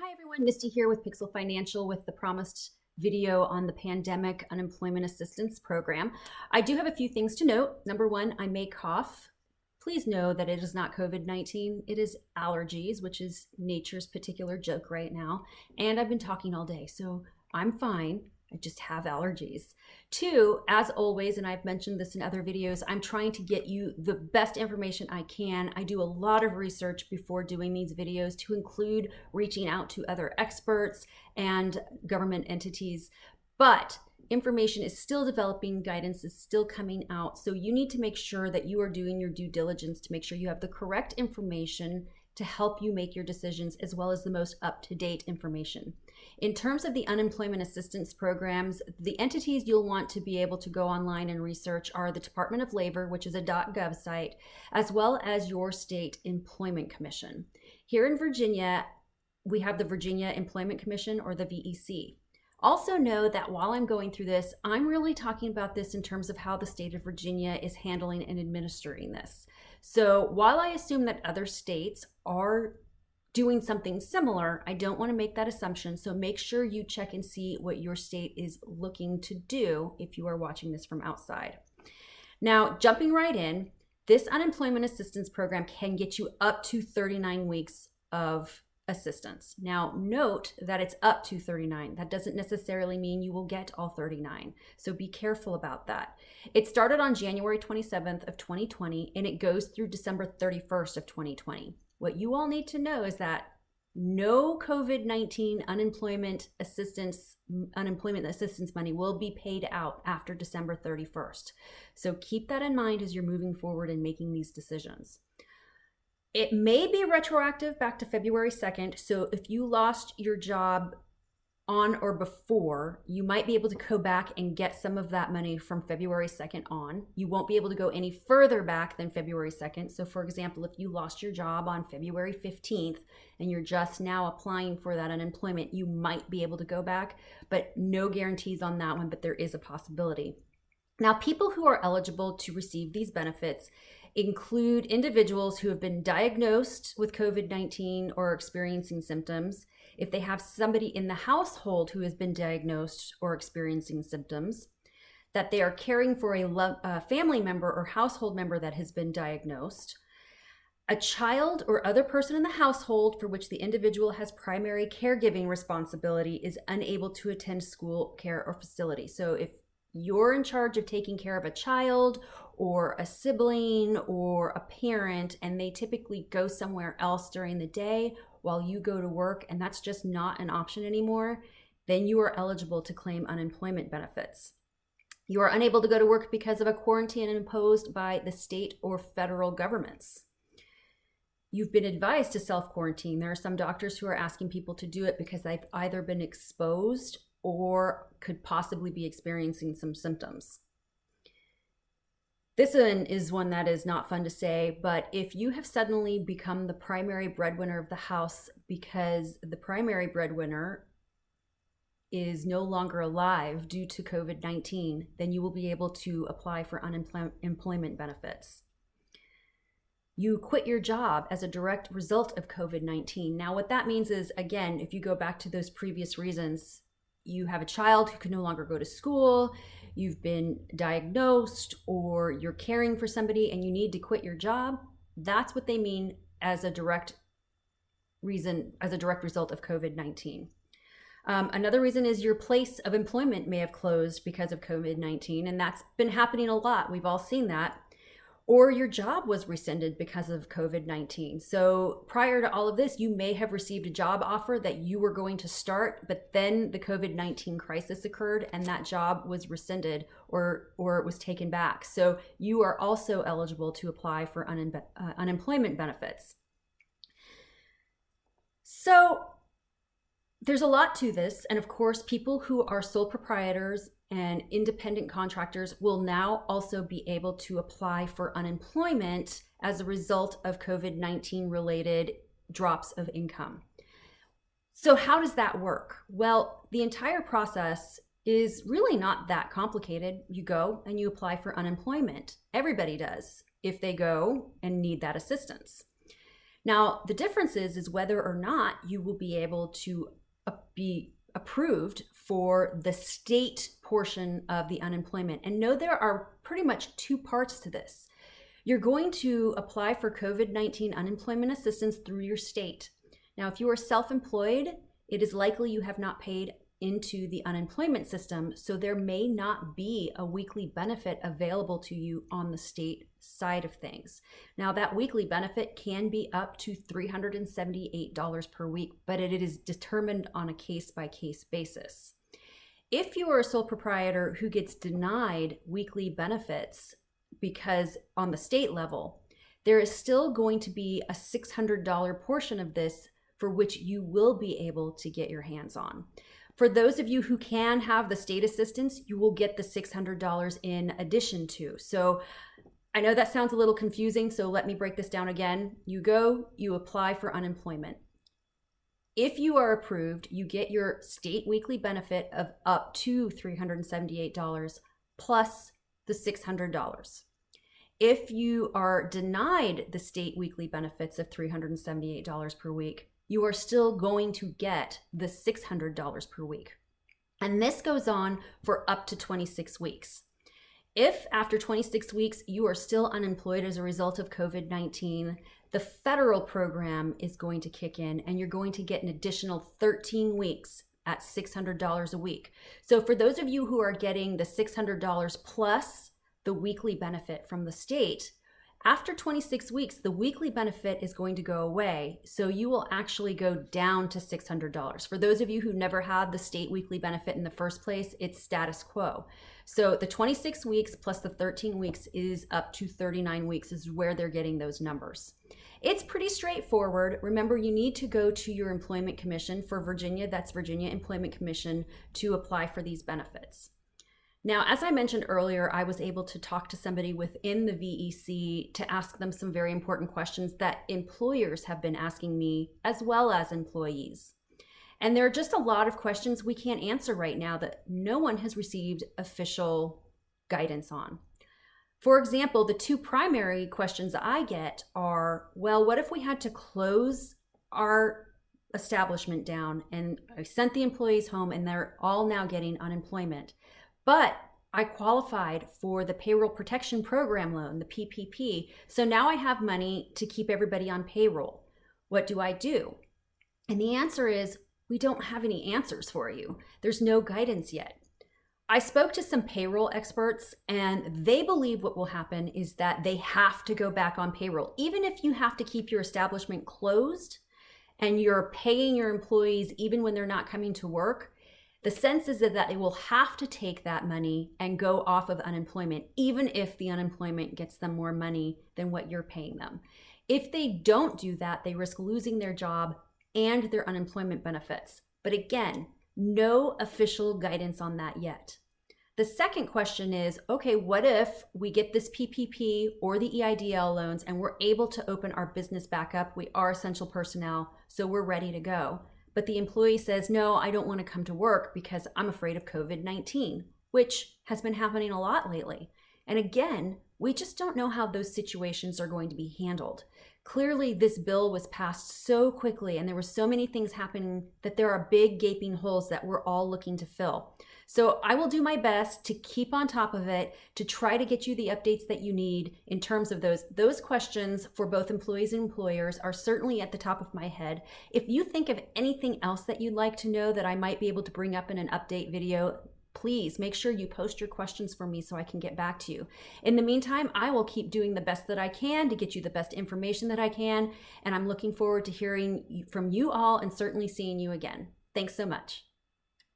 Hi everyone, Misty here with Pixel Financial with the promised video on the Pandemic Unemployment Assistance Program. I do have a few things to note. Number one, I may cough. Please know that it is not COVID-19. It is allergies, which is nature's particular joke right now. And I've been talking all day, so I'm fine. I just have allergies. Two, as always, and I've mentioned this in other videos, I'm trying to get you the best information I can. I do a lot of research before doing these videos to include reaching out to other experts and government entities. But information is still developing, guidance is still coming out. So you need to make sure that you are doing your due diligence to make sure you have the correct information to help you make your decisions, as well as the most up-to-date information. In terms of the unemployment assistance programs, the entities you'll want to be able to go online and research are the Department of Labor, which is a .gov site, as well as your state employment commission. Here in Virginia, we have the Virginia Employment Commission, or the VEC. Also know that while I'm going through this, I'm really talking about this in terms of how the state of Virginia is handling and administering this. So while I assume that other states are doing something similar, I don't want to make that assumption. So make sure you check and see what your state is looking to do if you are watching this from outside. Now, jumping right in, this unemployment assistance program can get you up to 39 weeks of assistance. Now, note that it's up to 39. That doesn't necessarily mean you will get all 39. So be careful about that. It started on January 27th of 2020 and it goes through December 31st of 2020. What you all need to know is that no COVID-19 unemployment assistance money will be paid out after December 31st. So keep that in mind as you're moving forward and making these decisions. It may be retroactive back to February 2nd. So if you lost your job on or before, you might be able to go back and get some of that money from February 2nd on. You won't be able to go any further back than February 2nd. So for example, if you lost your job on February 15th and you're just now applying for that unemployment, you might be able to go back, but no guarantees on that one, but there is a possibility. Now, people who are eligible to receive these benefits include individuals who have been diagnosed with COVID-19 or experiencing symptoms, if they have somebody in the household who has been diagnosed or experiencing symptoms, that they are caring for a family member or household member that has been diagnosed, a child or other person in the household for which the individual has primary caregiving responsibility is unable to attend school, care, or facility. So if you're in charge of taking care of a child or a sibling or a parent, and they typically go somewhere else during the day while you go to work, and that's just not an option anymore, then you are eligible to claim unemployment benefits. You are unable to go to work because of a quarantine imposed by the state or federal governments. You've been advised to self-quarantine. There are some doctors who are asking people to do it because they've either been exposed or could possibly be experiencing some symptoms. This one is one that is not fun to say, but if you have suddenly become the primary breadwinner of the house because the primary breadwinner is no longer alive due to COVID-19, then you will be able to apply for unemployment benefits. You quit your job as a direct result of COVID-19. Now, what that means is, again, if you go back to those previous reasons, you have a child who can no longer go to school, you've been diagnosed, or you're caring for somebody and you need to quit your job, that's what they mean as a direct reason, as a direct result of COVID-19. Another reason is your place of employment may have closed because of COVID-19, and that's been happening a lot. We've all seen that. Or your job was rescinded because of COVID-19. So prior to all of this, you may have received a job offer that you were going to start, but then the COVID-19 crisis occurred and that job was rescinded or it was taken back. So you are also eligible to apply for unemployment benefits. So there's a lot to this. And of course, people who are sole proprietors and independent contractors will now also be able to apply for unemployment as a result of COVID-19 related drops of income. So how does that work? Well, the entire process is really not that complicated. You go and you apply for unemployment. Everybody does if they go and need that assistance. Now, the difference is whether or not you will be able to be approved for the state portion of the unemployment. And know there are pretty much two parts to this. You're going to apply for COVID-19 unemployment assistance through your state. Now, if you are self-employed, it is likely you have not paid into the unemployment system, so there may not be a weekly benefit available to you on the state side of things. Now, that weekly benefit can be up to $378 per week, but it is determined on a case-by-case basis. If you are a sole proprietor who gets denied weekly benefits because on the state level, there is still going to be a $600 portion of this for which you will be able to get your hands on. For those of you who can have the state assistance, you will get the $600 in addition to. So I know that sounds a little confusing, so let me break this down again. You apply for unemployment. If you are approved, you get your state weekly benefit of up to $378 plus the $600. If you are denied the state weekly benefits of $378 per week, you are still going to get the $600 per week. And this goes on for up to 26 weeks. If after 26 weeks you are still unemployed as a result of COVID-19, the federal program is going to kick in and you're going to get an additional 13 weeks at $600 a week. So for those of you who are getting the $600 plus the weekly benefit from the state, after 26 weeks, the weekly benefit is going to go away, so you will actually go down to $600. For those of you who never had the state weekly benefit in the first place, it's status quo. So the 26 weeks plus the 13 weeks is up to 39 weeks is where they're getting those numbers. It's pretty straightforward. Remember, you need to go to your employment commission. For Virginia, that's Virginia Employment Commission, to apply for these benefits. Now, as I mentioned earlier, I was able to talk to somebody within the VEC to ask them some very important questions that employers have been asking me as well as employees. And there are just a lot of questions we can't answer right now that no one has received official guidance on. For example, the two primary questions I get are, well, what if we had to close our establishment down and I sent the employees home and they're all now getting unemployment? But I qualified for the Payroll Protection Program loan, the PPP, so now I have money to keep everybody on payroll. What do I do? And the answer is, we don't have any answers for you. There's no guidance yet. I spoke to some payroll experts and they believe what will happen is that they have to go back on payroll. Even if you have to keep your establishment closed and you're paying your employees even when they're not coming to work, the sense is that they will have to take that money and go off of unemployment, even if the unemployment gets them more money than what you're paying them. If they don't do that, they risk losing their job and their unemployment benefits. But again, no official guidance on that yet. The second question is, okay, what if we get this PPP or the EIDL loans and we're able to open our business back up? We are essential personnel, so we're ready to go. But the employee says, no, I don't want to come to work because I'm afraid of COVID-19, which has been happening a lot lately. And again, we just don't know how those situations are going to be handled. Clearly, this bill was passed so quickly and there were so many things happening that there are big gaping holes that we're all looking to fill. So I will do my best to keep on top of it, to try to get you the updates that you need in terms of those questions for both employees and employers are certainly at the top of my head. If you think of anything else that you'd like to know that I might be able to bring up in an update video, please make sure you post your questions for me so I can get back to you. In the meantime, I will keep doing the best that I can to get you the best information that I can, and I'm looking forward to hearing from you all and certainly seeing you again. Thanks so much.